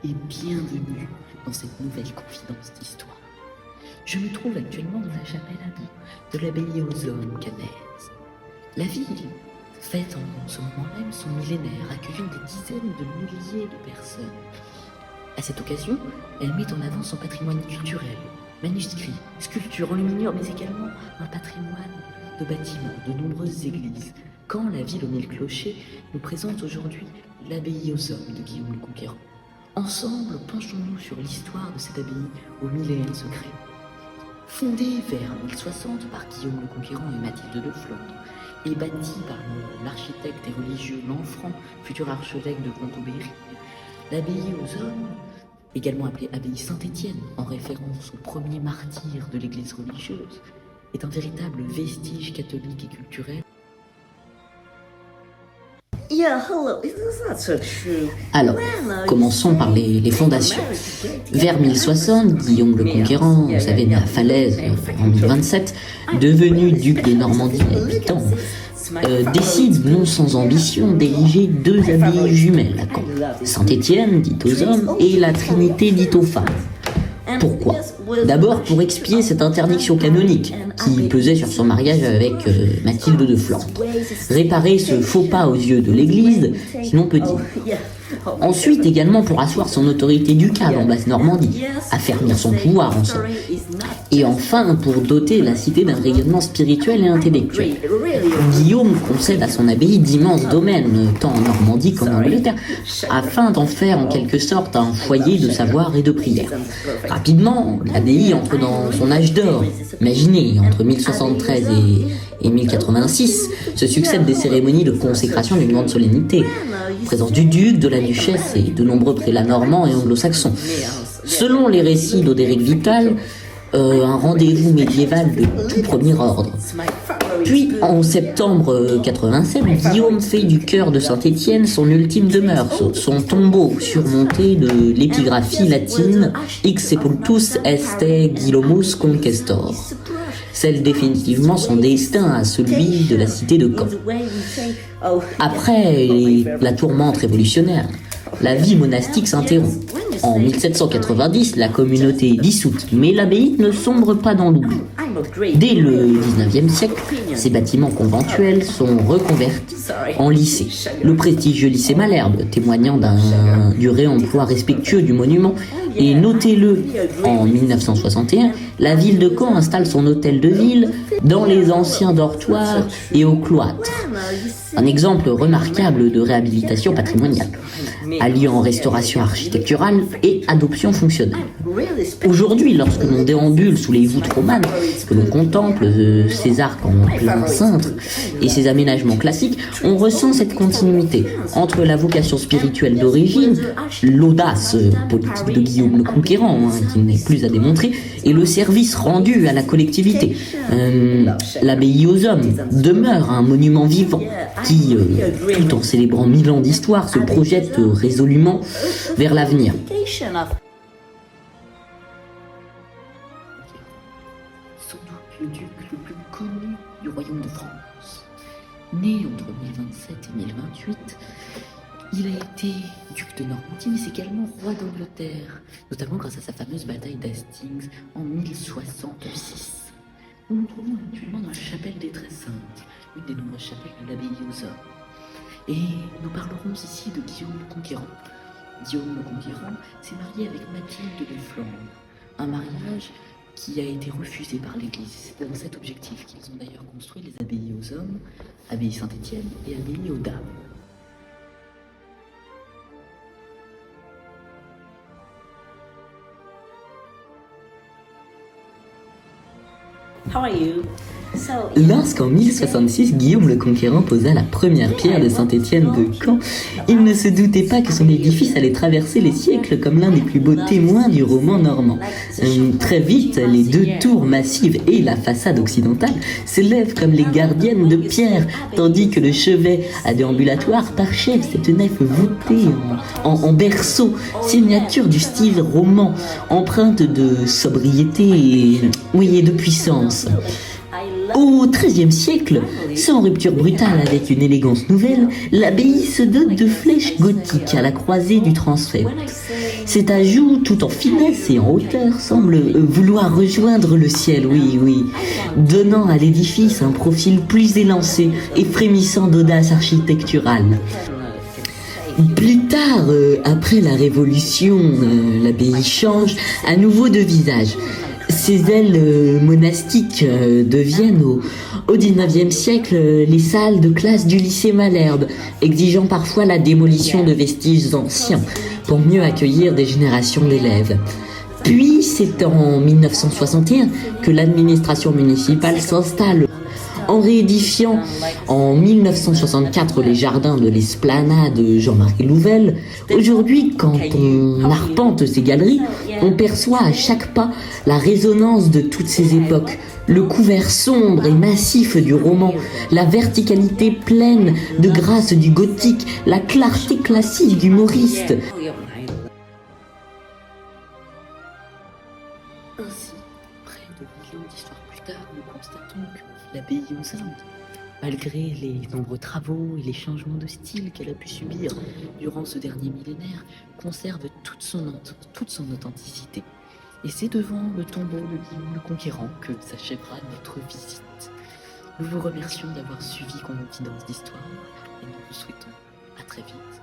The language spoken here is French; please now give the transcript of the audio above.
et bienvenue dans cette nouvelle confidence d'histoire. Je me trouve actuellement dans la chapelle à bout de l'abbaye aux hommes caennaise. La ville fête en ce moment même son millénaire, accueillant des dizaines de milliers de personnes. À cette occasion, elle met en avant son patrimoine culturel, manuscrits, sculptures, enluminures, mais également un patrimoine de bâtiments, de nombreuses églises. Quand la ville aux mille clochers nous présente aujourd'hui l'abbaye aux hommes de Guillaume le Conquérant. Ensemble, penchons-nous sur l'histoire de cette abbaye aux millénaires secrets. Fondée vers 1060 par Guillaume le Conquérant et Mathilde de Flandre, et bâtie par l'architecte et religieux Lanfranc, futur archevêque de Pontoberry, l'abbaye aux hommes, également appelée abbaye Saint-Étienne, en référence au premier martyr de l'église religieuse, est un véritable vestige catholique et culturel. Alors, commençons par les fondations. Vers 1060, Guillaume le Conquérant, vous savez, né à Falaise en 1027, devenu duc de Normandie à 8 ans, décide, non sans ambition, d'ériger deux abbayes jumelles à Caen, Saint-Étienne, dite aux hommes, et la Trinité, dite aux femmes. Pourquoi ? D'abord pour expier cette interdiction canonique qui pesait sur son mariage avec Mathilde de Flandre. Réparer ce faux pas aux yeux de l'Église, si l'on peut dire. Ensuite également pour asseoir son autorité ducale en Basse-Normandie, affermir son pouvoir en somme. Et enfin pour doter la cité d'un rayonnement spirituel et intellectuel. Guillaume concède à son abbaye d'immenses domaines, tant en Normandie qu'en Angleterre, afin d'en faire en quelque sorte un foyer de savoir et de prière. Rapidement, l'abbaye entre dans son âge d'or. Imaginez, entre 1073 et 1086, se succèdent des cérémonies de consécration d'une grande solennité. Présence du duc, de la duchesse et de nombreux prélats normands et anglo-saxons. Selon les récits d'Odéric Vital, un rendez-vous médiéval de tout premier ordre. Puis, en septembre 87, Guillaume fait du cœur de Saint-Étienne son ultime demeure, son tombeau surmonté de l'épigraphie latine « Hic sepultus est Guillomus Conquestor », scelle définitivement son destin à celui de la cité de Caen. Après la tourmente révolutionnaire, la vie monastique s'interrompt. En 1790, la communauté est dissoute, mais l'abbaye ne sombre pas dans l'oubli. Dès le XIXe siècle, ces bâtiments conventuels sont reconvertis en lycées. Le prestigieux lycée Malherbe, témoignant du réemploi respectueux du monument, et notez-le, en 1961, la ville de Caen installe son hôtel de ville dans les anciens dortoirs et au cloître. Un exemple remarquable de réhabilitation patrimoniale, alliant restauration architecturale et adoption fonctionnelle. Aujourd'hui, lorsque l'on déambule sous les voûtes romanes, que l'on contemple ces arcs en plein cintre et ces aménagements classiques, on ressent cette continuité entre la vocation spirituelle d'origine, l'audace politique de Guillaume le Conquérant, qui n'est plus à démontrer, et le service rendu à la collectivité. L'abbaye aux hommes demeure un monument vivant qui, tout en célébrant 1000 ans d'histoire, se projette résolument vers l'avenir. Sans doute le duc le plus connu du royaume de France. Né entre 1027 et 1028, il a été duc de Normandie, mais également roi d'Angleterre, notamment grâce à sa fameuse bataille d'Hastings en 1066. Nous nous trouvons actuellement dans la chapelle des Très Saintes, une des nombreuses chapelles de l'abbaye aux hommes. Et nous parlerons ici de Guillaume le Conquérant. Guillaume le Conquérant s'est marié avec Mathilde de Flandre, un mariage qui a été refusé par l'Église. C'est dans cet objectif qu'ils ont d'ailleurs construit les abbayes aux hommes, abbaye Saint-Étienne et abbaye aux dames. How are you? Lorsqu'en 1066, Guillaume le Conquérant posa la première pierre de Saint-Étienne de Caen, il ne se doutait pas que son édifice allait traverser les siècles comme l'un des plus beaux témoins du roman normand. Très vite, les deux tours massives et la façade occidentale s'élèvent comme les gardiennes de pierre, tandis que le chevet à déambulatoire parchève cette nef voûtée en berceau, signature du style roman, empreinte de sobriété et de puissance. Au XIIIe siècle, sans rupture brutale avec une élégance nouvelle, l'abbaye se dote de flèches gothiques à la croisée du transept. Cet ajout, tout en finesse et en hauteur, semble vouloir rejoindre le ciel, oui, donnant à l'édifice un profil plus élancé et frémissant d'audace architecturale. Plus tard, après la Révolution, l'abbaye change à nouveau de visage. Ses ailes monastiques deviennent au XIXe siècle les salles de classe du lycée Malherbe, exigeant parfois la démolition de vestiges anciens pour mieux accueillir des générations d'élèves. Puis c'est en 1961 que l'administration municipale s'installe en réédifiant en 1964 les jardins de l'esplanade Jean-Marie Louvel. Aujourd'hui, quand on arpente ces galeries, on perçoit à chaque pas la résonance de toutes ces époques, le couvert sombre et massif du roman, la verticalité pleine de grâce du gothique, la clarté classique du mauriste. Ainsi, près de 1000 ans d'histoire plus tard, nous constatons que l'abbaye aux Indes, malgré les nombreux travaux et les changements de style qu'elle a pu subir durant ce dernier millénaire, conserve toute son authenticité. Et c'est devant le tombeau de Guillaume le Conquérant que s'achèvera notre visite. Nous vous remercions d'avoir suivi Confidence d'Histoire et nous vous souhaitons à très vite.